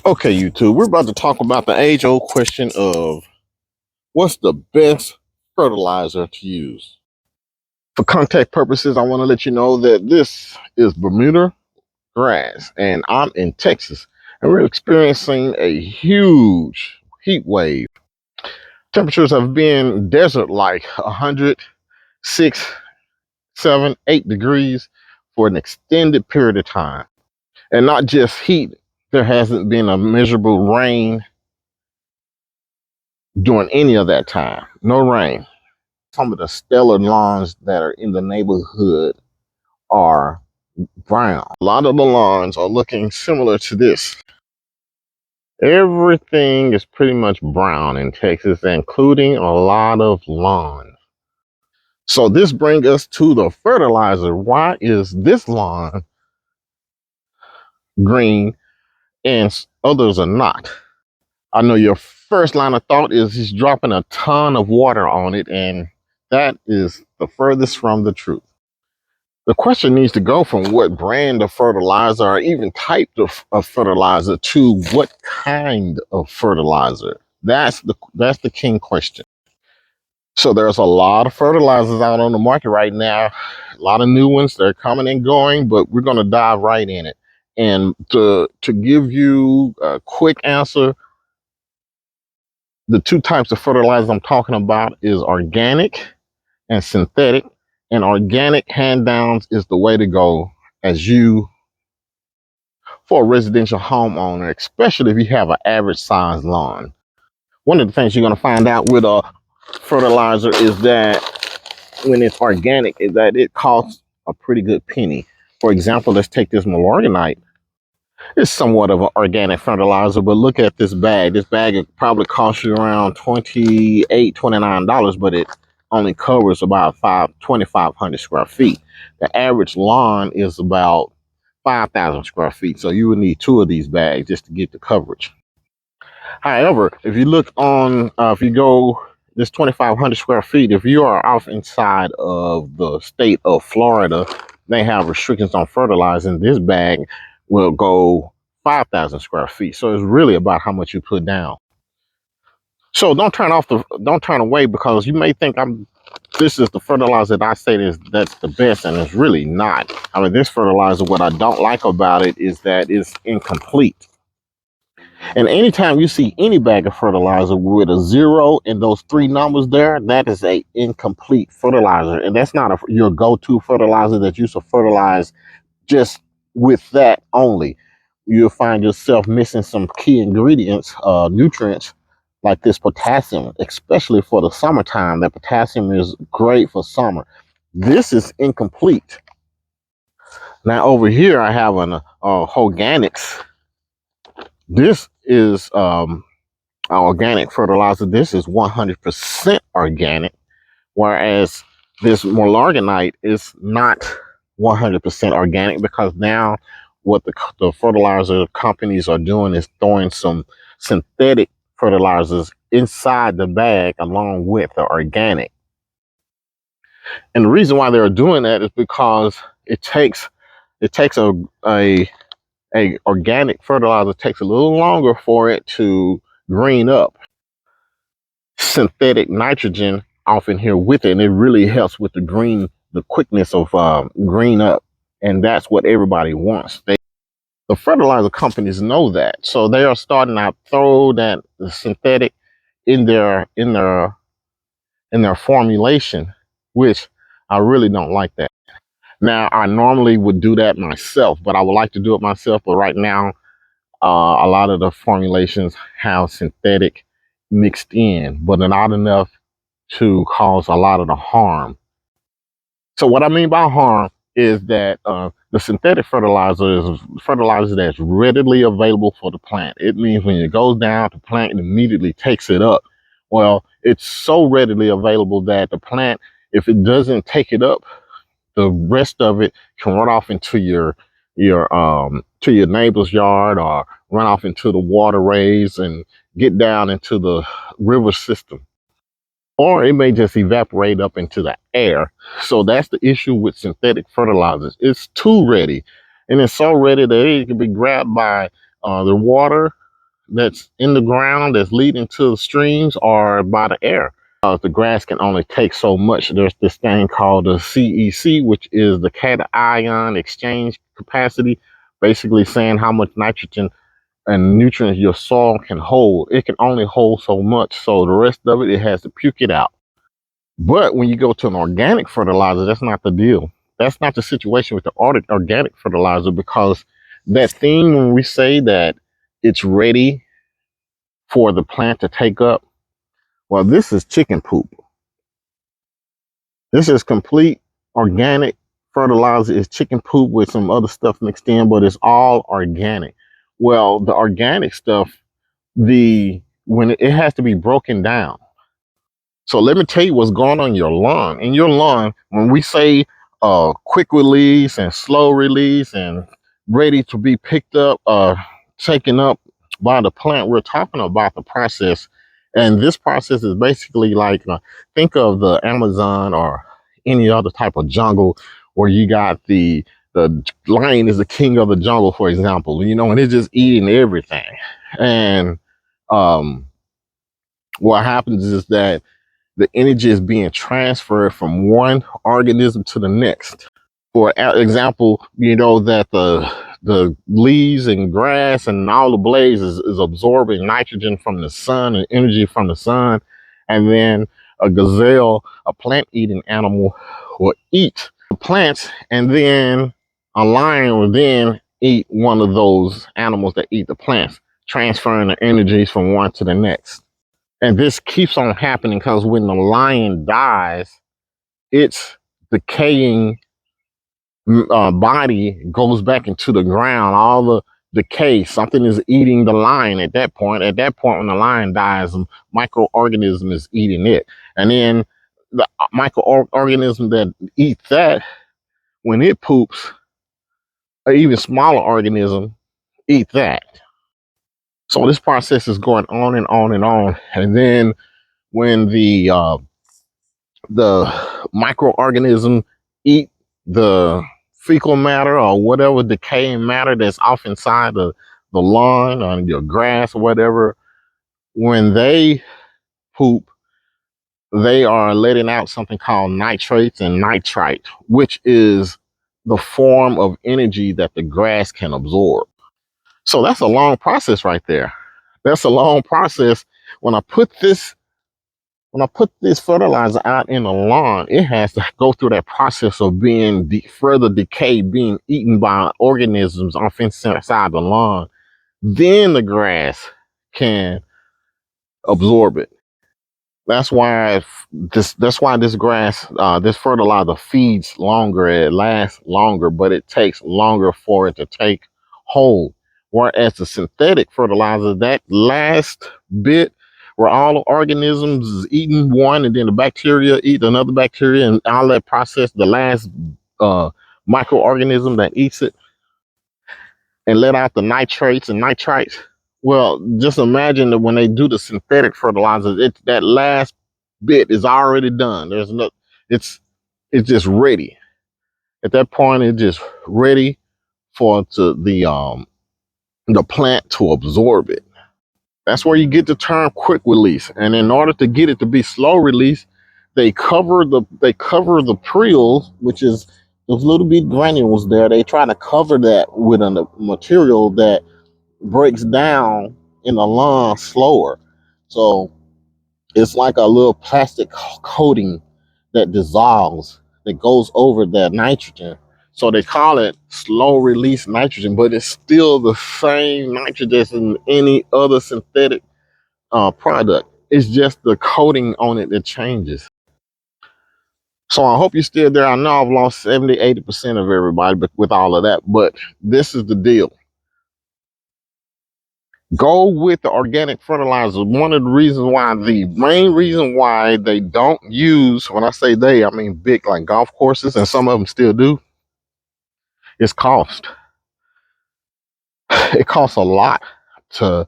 Okay, YouTube, we're about to talk about the age-old question of what's the best fertilizer to use. For contact purposes, I want to let you know that this is Bermuda grass, and I'm in Texas, and we're experiencing a huge heat wave. Temperatures have been desert-like 106, 7, 8 degrees for an extended period of time. And not just heat, there hasn't been a measurable rain during any of that time. No rain. Some of the stellar lawns that are in the neighborhood are brown. A lot of the lawns are looking similar to this. Everything is pretty much brown in Texas, including a lot of lawns. So this brings us to the fertilizer. Why is this lawn green and others are not? I know your first line of thought is he's dropping a ton of water on it, and that is the furthest from the truth. The question needs to go from what brand of fertilizer or even type of fertilizer to what kind of fertilizer. That's the king question. So there's a lot of fertilizers out on the market right now, a lot of new ones. They're coming and going, but we're going to dive right in it. And to give you a quick answer, the two types of fertilizers I'm talking about is organic and synthetic. And organic, hand downs, is the way to go for a residential homeowner, especially if you have an average size lawn. One of the things you're going to find out with a fertilizer is that when it's organic, is that it costs a pretty good penny. For example, let's take this Milorganite. It's somewhat of an organic fertilizer, but look at this bag. This bag would probably cost you around $28, $29, but it only covers about 2,500 square feet. The average lawn is about 5,000 square feet, so you would need two of these bags just to get the coverage. However, if you look on, if you go this 2,500 square feet, if you are off inside of the state of Florida, they have restrictions on fertilizing. This bag will go 5,000 square feet. So it's really about how much you put down. So don't turn away, because you may think this is the fertilizer that I say that's the best, and it's really not. I mean, this fertilizer, what I don't like about it is that it's incomplete. And anytime you see any bag of fertilizer with a 0 and those 3 numbers there, that is a incomplete fertilizer. And that's not your go-to fertilizer that you should fertilize just with that only. You'll find yourself missing some key ingredients, nutrients, like this potassium, especially for the summertime. That potassium is great for summer. This is incomplete. Now over here I have an organics. This is organic fertilizer. This is 100% organic, whereas this Milorganite is not 100% organic, because now what the fertilizer companies are doing is throwing some synthetic fertilizers inside the bag along with the organic. And the reason why they're doing that is because it takes a organic fertilizer takes a little longer for it to green up. Synthetic nitrogen off in here with it, and it really helps with the quickness of green up, and that's what everybody wants. The fertilizer companies know that, so they are starting to throw the synthetic in their formulation, which I really don't like that. Now, I normally would do that myself, but I would like to do it myself. But right now, a lot of the formulations have synthetic mixed in, but not enough to cause a lot of the harm. So what I mean by harm is that the synthetic fertilizer is fertilizer that's readily available for the plant. It means when it goes down, the plant immediately takes it up. Well, it's so readily available that the plant, if it doesn't take it up, the rest of it can run off into your neighbor's yard, or run off into the waterways and get down into the river system. Or it may just evaporate up into the air. So that's the issue with synthetic fertilizers. It's too ready. And it's so ready that it can be grabbed by the water, that's in the ground that's leading to the streams or by the air. The grass can only take so much. There's this thing called the CEC, which is the cation exchange capacity, basically saying how much nitrogen and nutrients your soil can hold. It can only hold so much, so the rest of it has to puke it out. But when you go to an organic fertilizer, that's not the deal. That's not the situation with the organic fertilizer, because that thing when we say that it's ready for the plant to take up, well, this is chicken poop. This is complete organic fertilizer. It's chicken poop with some other stuff mixed in, but it's all organic. Well, the organic stuff, when it has to be broken down. So let me tell you what's going on in your lawn. In your lawn, when we say quick release and slow release and ready to be picked up, taken up by the plant, we're talking about the process. And this process is basically like, think of the Amazon or any other type of jungle where you got the lion is the king of the jungle, for example, and it's just eating everything. And what happens is that the energy is being transferred from one organism to the next. For example, that the leaves and grass and all the blades is absorbing nitrogen from the sun and energy from the sun. And then a gazelle, a plant-eating animal, will eat the plants, and then a lion will then eat one of those animals that eat the plants, transferring the energies from one to the next. And this keeps on happening because when the lion dies, its decaying body goes back into the ground. All the decay, something is eating the lion at that point. At that point, when the lion dies, a microorganism is eating it. And then the microorganism that eats that, when it poops, an even smaller organism eat that. So this process is going on and on and on. And then when the microorganism eat the fecal matter or whatever decaying matter that's off inside the lawn or your grass or whatever, when they poop, they are letting out something called nitrates and nitrite, which is the form of energy that the grass can absorb. So that's a long process right there. That's a long process. When I put this fertilizer out in the lawn, it has to go through that process of being further decayed, being eaten by organisms off inside the lawn. Then the grass can absorb it. That's why this grass, this fertilizer feeds longer. It lasts longer, but it takes longer for it to take hold. Whereas the synthetic fertilizer, that last bit where all the organisms is eating one and then the bacteria eat another bacteria and all that process, the last microorganism that eats it and let out the nitrates and nitrites. Well, just imagine that when they do the synthetic fertilizers, that last bit is already done. It's just ready. At that point, it's just ready for the plant to absorb it. That's where you get the term quick release. And in order to get it to be slow release, they cover the preels, which is those little bit granules there. They try to cover that with a material that breaks down in the lawn slower. So it's like a little plastic coating that dissolves, that goes over that nitrogen. So they call it slow release nitrogen, but it's still the same nitrogen as in any other synthetic product. It's just the coating on it that changes. So I hope you're still there. I know I've lost 70-80% of everybody but with all of that, but this is the deal. Go with the organic fertilizer. One of the main reason why they don't use, when I say they, I mean big like golf courses, and some of them still do, is cost. It costs a lot to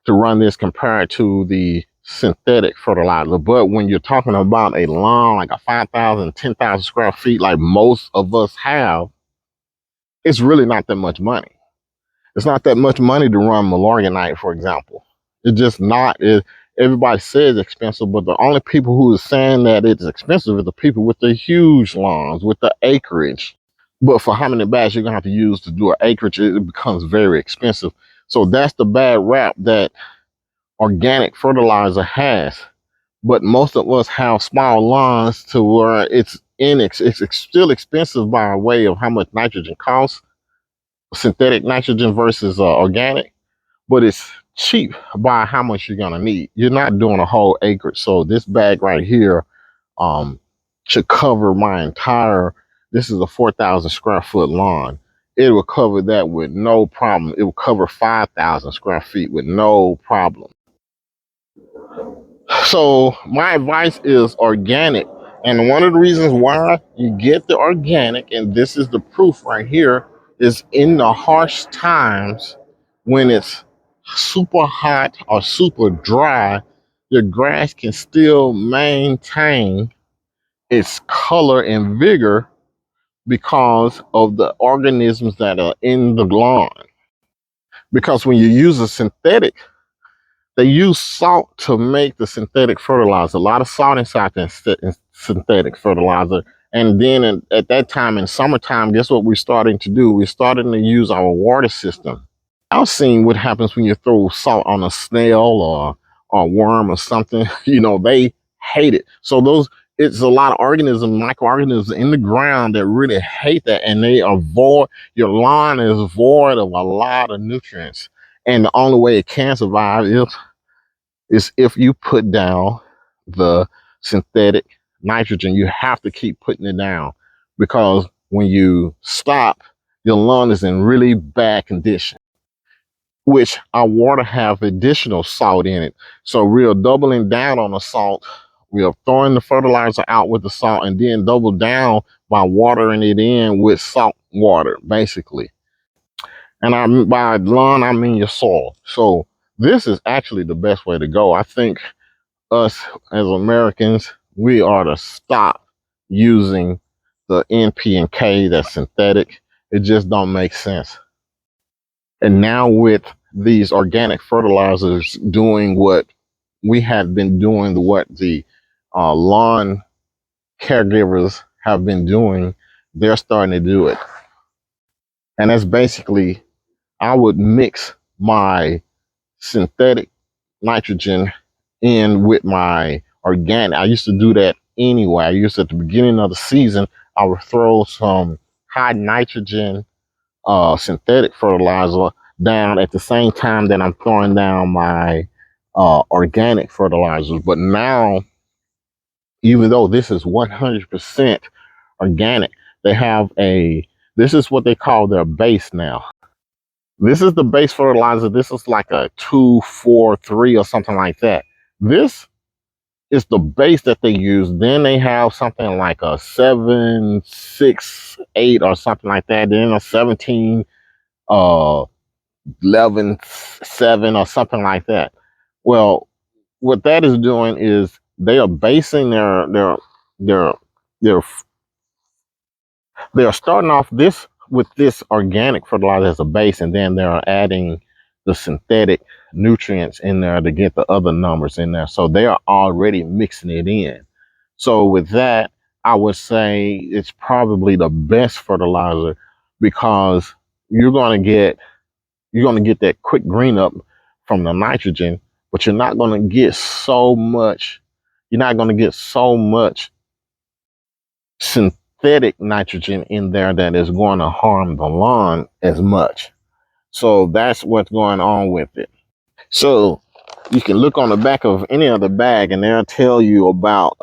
run this compared to the synthetic fertilizer. But when you're talking about a lawn like a 5,000, 10,000 square feet like most of us have, it's really not that much money. It's not that much money to run Malorganite, for example. It's just not. Everybody says expensive, but the only people who are saying that it's expensive is the people with the huge lawns, with the acreage. But for how many bags you're gonna have to use to do an acreage, it becomes very expensive. So that's the bad rap that organic fertilizer has. But most of us have small lawns to where it's still expensive by way of how much nitrogen costs, synthetic nitrogen versus organic, but it's cheap by how much you're gonna need. You're not doing a whole acre. So this bag right here um should cover my entire, this is a 4,000 square foot lawn. It will cover that with no problem. It will cover 5,000 square feet with no problem. So my advice is organic. And one of the reasons why you get the organic, and this is the proof right here, is in the harsh times when it's super hot or super dry, your grass can still maintain its color and vigor because of the organisms that are in the lawn. Because when you use a synthetic, they use salt to make the synthetic fertilizer. A lot of salt inside the synthetic fertilizer. And then at that time in summertime, guess what we're starting to do? We're starting to use our water system. I've seen what happens when you throw salt on a snail or a worm or something. You know, they hate it. So it's a lot of organisms, microorganisms in the ground that really hate that, and they avoid, your lawn is void of a lot of nutrients. And the only way it can survive is if you put down the synthetic nitrogen. You have to keep putting it down, because when you stop, your lawn is in really bad condition, which our water have additional salt in it. So we're doubling down on the salt. We are throwing the fertilizer out with the salt and then double down by watering it in with salt water, basically. And by lawn, I mean your soil. So this is actually the best way to go. I think us as Americans, we ought to stop using the NP and K that's synthetic. It just don't make sense. And now with these organic fertilizers doing what we have been doing, what the lawn caregivers have been doing, they're starting to do it. And that's basically, I would mix my synthetic nitrogen in with my organic. I used to do that anyway. I used to, at the beginning of the season, I would throw some high nitrogen synthetic fertilizer down at the same time that I'm throwing down my organic fertilizers. But now, even though this is 100% organic, they have this is what they call their base now. This is the base fertilizer. This is like a 2-4-3 or something like that. This is the base that they use. Then they have something like a 7-6-8 or something like that. Then a 17 11-7 or something like that. Well, what that is doing is they are basing their they're starting off this with this organic fertilizer as a base, and then they're adding the synthetic nutrients in there to get the other numbers in there. So they are already mixing it in. So with that, I would say it's probably the best fertilizer, because you're going to get that quick green up from the nitrogen, but you're not going to get so much. You're not going to get so much synthetic nitrogen in there that is going to harm the lawn as much. So that's what's going on with it. So you can look on the back of any other bag and they'll tell you about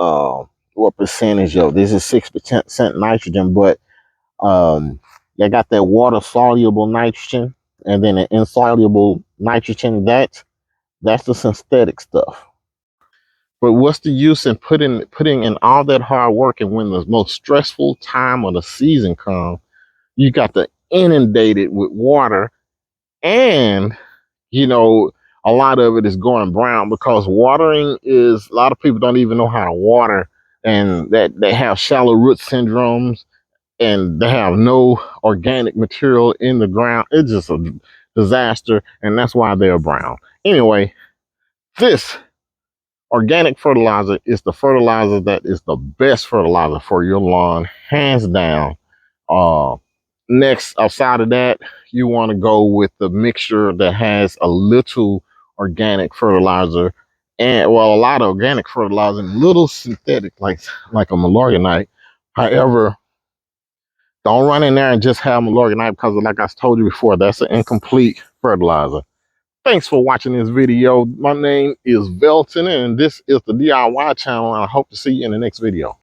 what percentage of this is 6% nitrogen, but they got that water soluble nitrogen, and then the insoluble nitrogen. That's the synthetic stuff. But what's the use in putting in all that hard work, and when the most stressful time of the season comes, you got to inundate it with water, and you know, a lot of it is going brown because watering is, a lot of people don't even know how to water, and that they have shallow root syndromes, and they have no organic material in the ground. It's just a disaster, and that's why they're brown. Anyway, This organic fertilizer is the fertilizer that is the best fertilizer for your lawn, hands down. Uh, Next, outside of that, you want to go with the mixture that has a little organic fertilizer and, well, a lot of organic fertilizer and little synthetic, like a malorganite. However, don't run in there and just have malorganite because, like I told you before, that's an incomplete fertilizer. Thanks for watching this video. My name is Velton, and this is the DIY channel, and I hope to see you in the next video.